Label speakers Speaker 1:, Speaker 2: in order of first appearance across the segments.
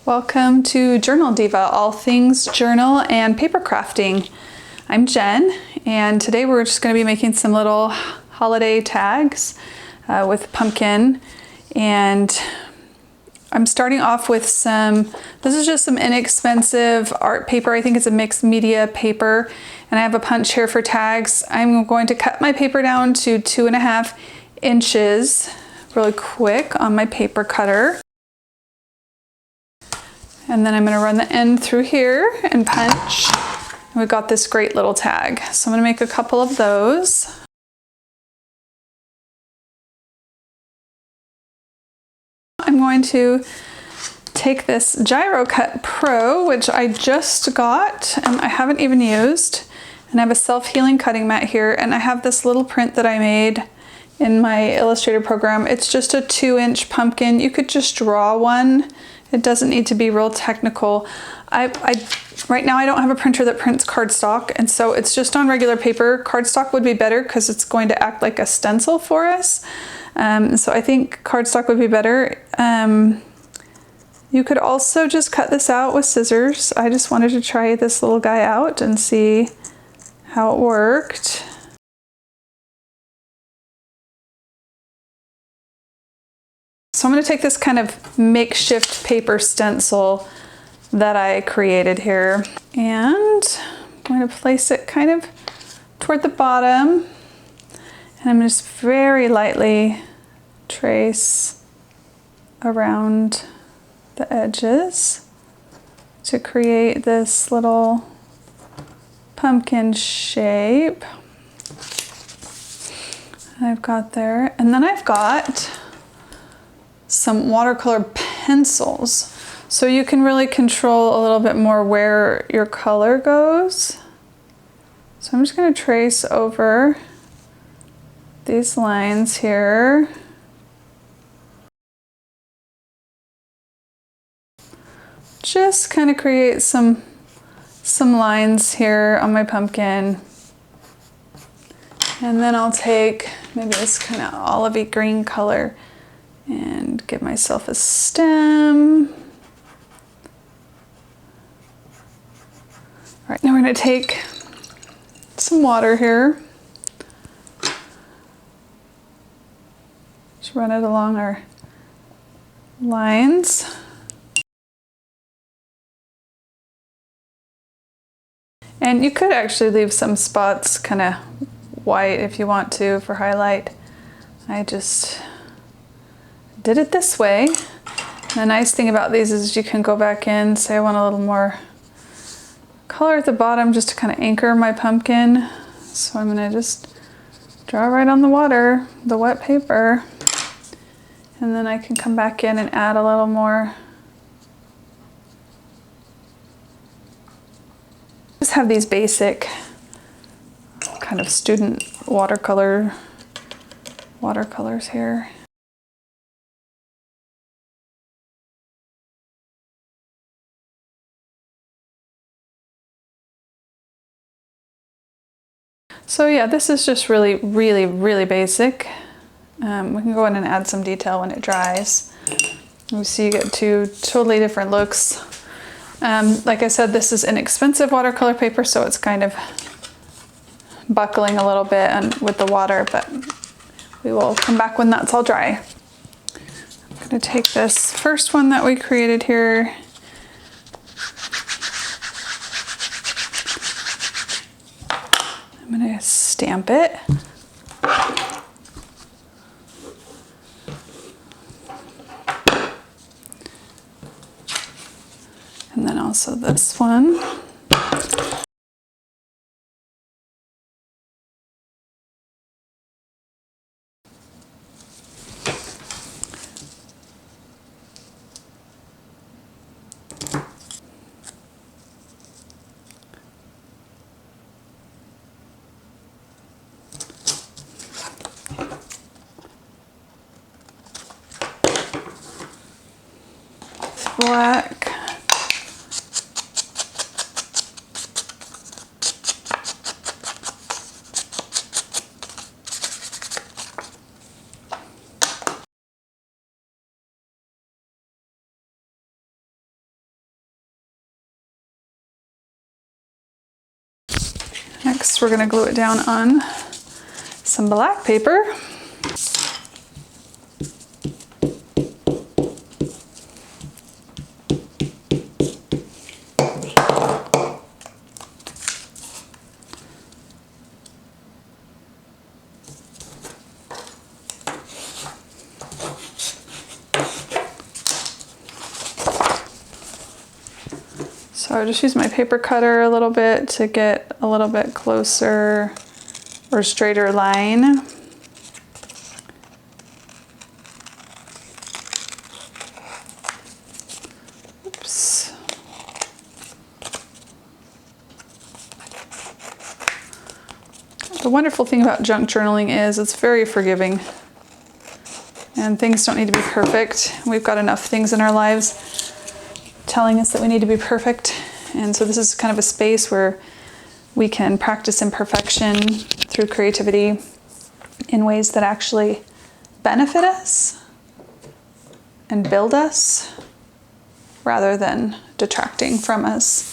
Speaker 1: Welcome to Journal Diva, all things journal and paper crafting. I'm Jen, and today we're just going to be making some little holiday tags with pumpkin. And I'm starting off with this is just some inexpensive art paper. I think it's a mixed media paper, and I have a punch here for tags. I'm going to cut my paper down to 2.5 inches really quick on my paper cutter. And then I'm going to run the end through here and punch. And we've got this great little tag. So I'm going to make a couple of those. I'm going to take this GiroCut Pro, which I just got and I haven't even used. And I have a self-healing cutting mat here, and I have this little print that I made in my Illustrator program. It's just a 2-inch pumpkin. You could just draw one. It doesn't need to be real technical. Right now I don't have a printer that prints cardstock, and so it's just on regular paper. Cardstock would be better because it's going to act like a stencil for us. So I think cardstock would be better. You could also just cut this out with scissors. I just wanted to try this little guy out and see how it worked. So I'm going to take this kind of makeshift paper stencil that I created here, and I'm going to place it kind of toward the bottom, and I'm just very lightly trace around the edges to create this little pumpkin shape. I've got there, and then I've got some watercolor pencils, so you can really control a little bit more where your color goes. So I'm just going to trace over these lines here. Just kind of create some lines here on my pumpkin. And then I'll take maybe this kind of olivey green color and give myself a stem. All right, now we're going to take some water here. Just run it along our lines. And you could actually leave some spots kind of white if you want to for highlight. I just did it this way. The nice thing about these is you can go back in, say I want a little more color at the bottom just to kind of anchor my pumpkin. So I'm going to just draw right on the water, the wet paper, and then I can come back in and add a little more. Just have these basic kind of student watercolors here. So yeah, this is just really basic. We can go in and add some detail when it dries. You see you get two totally different looks. Like I said, this is inexpensive watercolor paper, so it's kind of buckling a little bit with the water, but we will come back when that's all dry. I'm going to take this first one that we created here. I'm going to stamp it. And then also this one. Black. Next, we're gonna glue it down on some black paper. So I just use my paper cutter a little bit to get a little bit closer or straighter line. Oops. The wonderful thing about junk journaling is it's very forgiving, and things don't need to be perfect. We've got enough things in our lives telling us that we need to be perfect. And so this is kind of a space where we can practice imperfection through creativity in ways that actually benefit us and build us rather than detracting from us.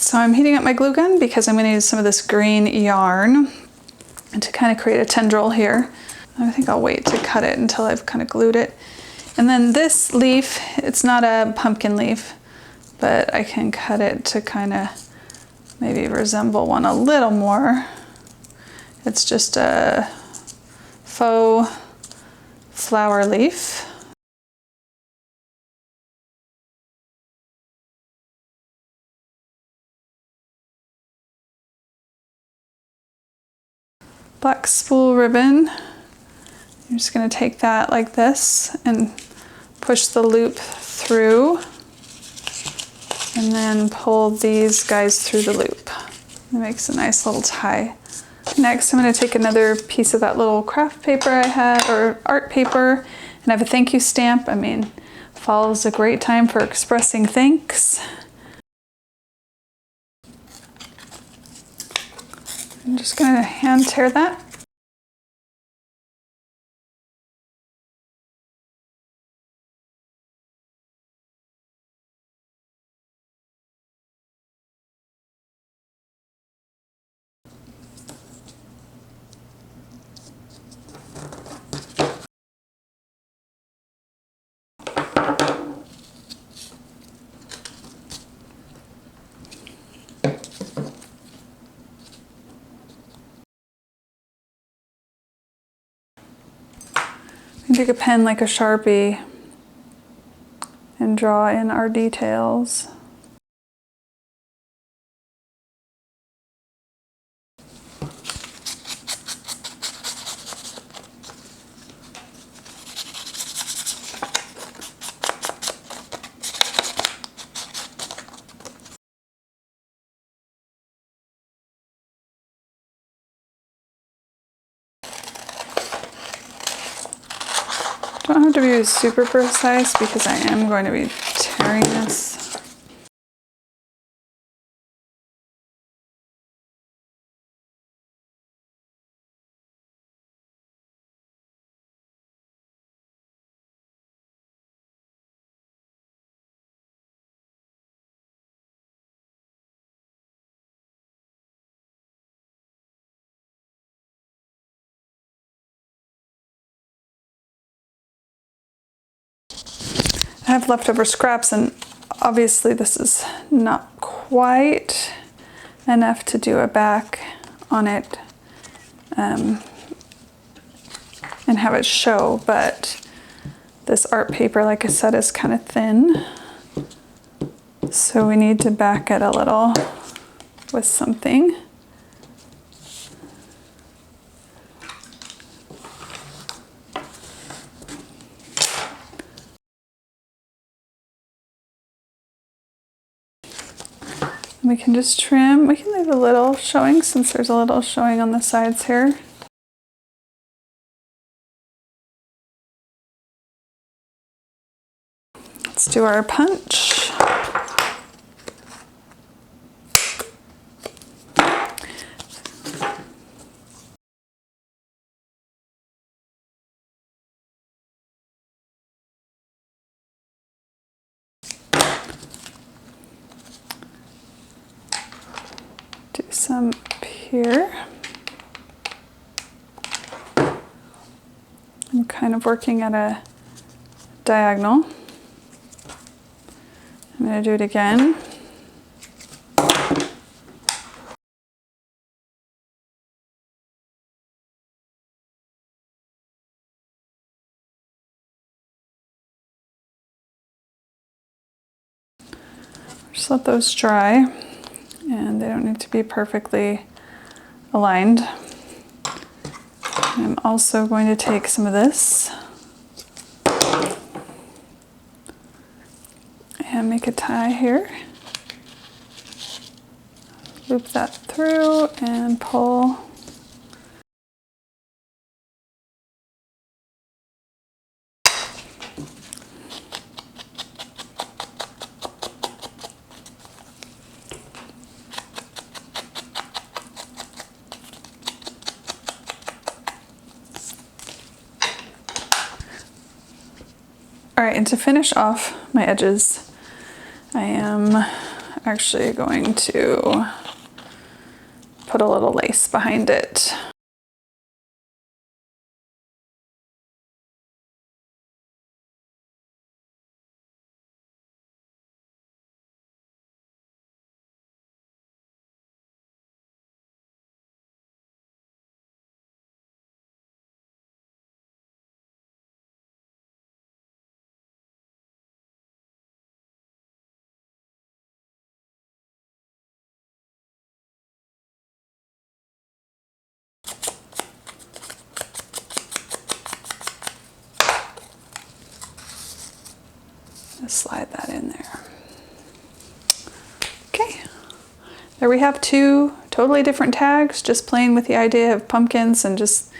Speaker 1: So I'm heating up my glue gun because I'm going to use some of this green yarn and to kind of create a tendril here. I think I'll wait to cut it until I've kind of glued it. And then this leaf, it's not a pumpkin leaf, but I can cut it to kind of maybe resemble one a little more. It's just a faux flower leaf. Black spool ribbon. I'm just going to take that like this and push the loop through and then pull these guys through the loop. It makes a nice little tie. Next, I'm going to take another piece of that little craft paper I had, or art paper, and I have a thank you stamp. I mean, fall is a great time for expressing thanks. I'm just going to hand tear that. Take a pen like a Sharpie and draw in our details. Don't have to be super precise because I am going to be tearing this. I have leftover scraps, and obviously this is not quite enough to do a back on it and have it show, but this art paper, like I said, is kind of thin, so we need to back it a little with something. We can just trim. We can leave a little showing since there's a little showing on the sides here. Let's do our punch. Do some up here. I'm kind of working at a diagonal. I'm going to do it again. Just let those dry, and they don't need to be perfectly aligned. I'm also going to take some of this and make a tie here. Loop that through and pull. All right, and to finish off my edges, I am actually going to put a little lace behind it. Just slide that in there. Okay, there we have two totally different tags, just playing with the idea of pumpkins and just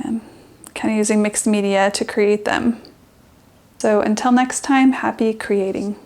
Speaker 1: kind of using mixed media to create them. So until next time, happy creating.